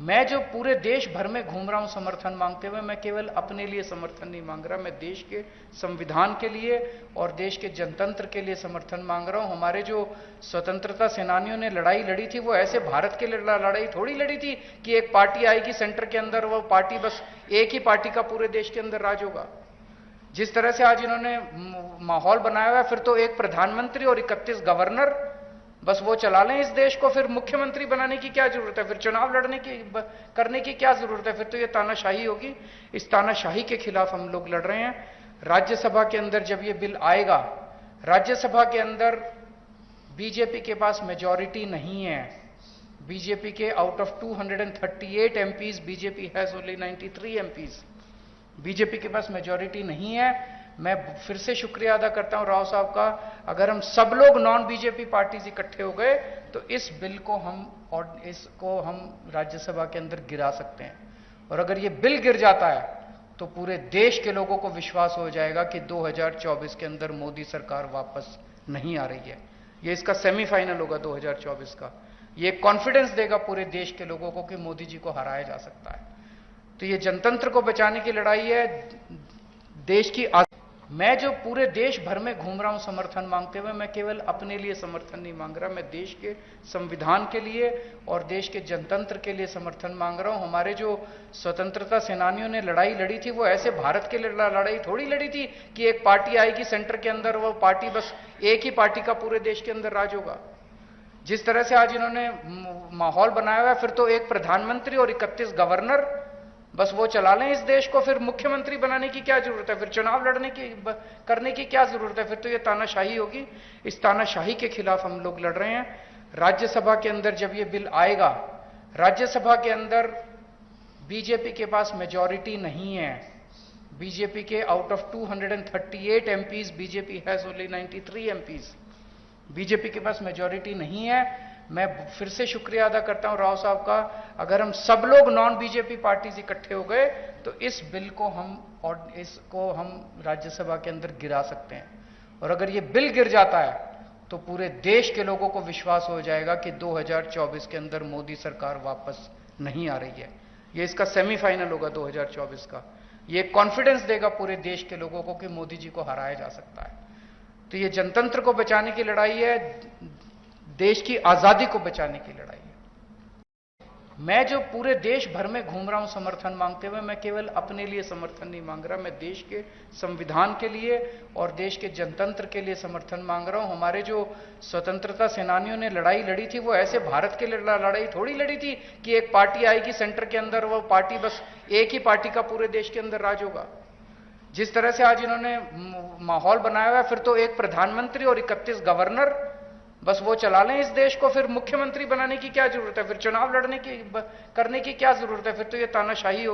मैं जो पूरे देश भर में घूम रहा हूं समर्थन मांगते हुए, मैं केवल अपने लिए समर्थन नहीं मांग रहा, मैं देश के संविधान के लिए और देश के जनतंत्र के लिए समर्थन मांग रहा हूं। हमारे जो स्वतंत्रता सेनानियों ने लड़ाई लड़ी थी, वो ऐसे भारत के लिए लड़ाई थोड़ी लड़ी थी कि एक पार्टी आएगी सेंटर के अंदर, वो पार्टी बस एक ही पार्टी का पूरे देश के अंदर राज होगा। जिस तरह से आज इन्होंने माहौल बनाया हुआ है, फिर तो एक प्रधानमंत्री और 31 गवर्नर बस वो चला लें इस देश को, फिर मुख्यमंत्री बनाने की क्या जरूरत है, फिर चुनाव लड़ने की करने की क्या जरूरत है, फिर तो ये तानाशाही होगी। इस तानाशाही के खिलाफ हम लोग लड़ रहे हैं। राज्यसभा के अंदर जब ये बिल आएगा, राज्यसभा के अंदर बीजेपी के पास मेजॉरिटी नहीं है। बीजेपी के out of 238 MPs, BJP has only 93 MPs. BJP के पास मेजॉरिटी नहीं है। मैं फिर से शुक्रिया अदा करता हूं राव साहब का। अगर हम सब लोग नॉन बीजेपी पार्टीज इकट्ठे हो गए तो इस बिल को हम राज्यसभा के अंदर गिरा सकते हैं। और अगर ये बिल गिर जाता है तो पूरे देश के लोगों को विश्वास हो जाएगा कि 2024 के अंदर मोदी सरकार वापस नहीं आ रही है। ये इसका सेमीफाइनल होगा 2024 का। ये कॉन्फिडेंस देगा पूरे देश के लोगों को कि मोदी जी को हराया जा सकता है। तो ये जनतंत्र को बचाने की लड़ाई है, देश की मैं जो पूरे देश भर में घूम रहा हूं समर्थन मांगते हुए, मैं केवल अपने लिए समर्थन नहीं मांग रहा, मैं देश के संविधान के लिए और देश के जनतंत्र के लिए समर्थन मांग रहा हूं। हमारे जो स्वतंत्रता सेनानियों ने लड़ाई लड़ी थी, वो ऐसे भारत के लिए लड़ाई थोड़ी लड़ी थी कि एक पार्टी आएगी सेंटर के अंदर, वो पार्टी बस एक ही पार्टी का पूरे देश के अंदर राज होगा। जिस तरह से आज इन्होंने माहौल बनाया हुआ है, फिर तो एक प्रधानमंत्री और 31 गवर्नर बस वो चला लें इस देश को, फिर मुख्यमंत्री बनाने की क्या जरूरत है, फिर चुनाव लड़ने की करने की क्या जरूरत है, फिर तो ये तानाशाही होगी। इस तानाशाही के खिलाफ हम लोग लड़ रहे हैं। राज्यसभा के अंदर जब ये बिल आएगा, राज्यसभा के अंदर बीजेपी के पास मेजॉरिटी नहीं है। बीजेपी के out of 238 MPs, BJP has only 93 MPs. BJP के पास मेजॉरिटी नहीं है। मैं फिर से शुक्रिया अदा करता हूं राव साहब का। अगर हम सब लोग नॉन बीजेपी पार्टीज इकट्ठे हो गए तो इस बिल को हम राज्यसभा के अंदर गिरा सकते हैं। और अगर ये बिल गिर जाता है तो पूरे देश के लोगों को विश्वास हो जाएगा कि 2024 के अंदर मोदी सरकार वापस नहीं आ रही है। ये इसका सेमीफाइनल होगा 2024 का। ये कॉन्फिडेंस देगा पूरे देश के लोगों को कि मोदी जी को हराया जा सकता है। तो ये जनतंत्र को बचाने की लड़ाई है, देश की आजादी को बचाने की लड़ाई है। मैं जो पूरे देश भर में घूम रहा हूं समर्थन मांगते हुए, मैं केवल अपने लिए समर्थन नहीं मांग रहा, मैं देश के संविधान के लिए और देश के जनतंत्र के लिए समर्थन मांग रहा हूं। हमारे जो स्वतंत्रता सेनानियों ने लड़ाई लड़ी थी, वो ऐसे भारत के लिए लड़ाई थोड़ी लड़ी थी कि एक पार्टी आएगी सेंटर के अंदर, वो पार्टी बस एक ही पार्टी का पूरे देश के अंदर राज होगा। जिस तरह से आज इन्होंने माहौल बनाया हुआ है, फिर तो एक प्रधानमंत्री और 31 गवर्नर बस वो चला लें इस देश को, फिर मुख्यमंत्री बनाने की क्या जरूरत है, फिर चुनाव लड़ने की करने की क्या जरूरत है, फिर तो ये तानाशाही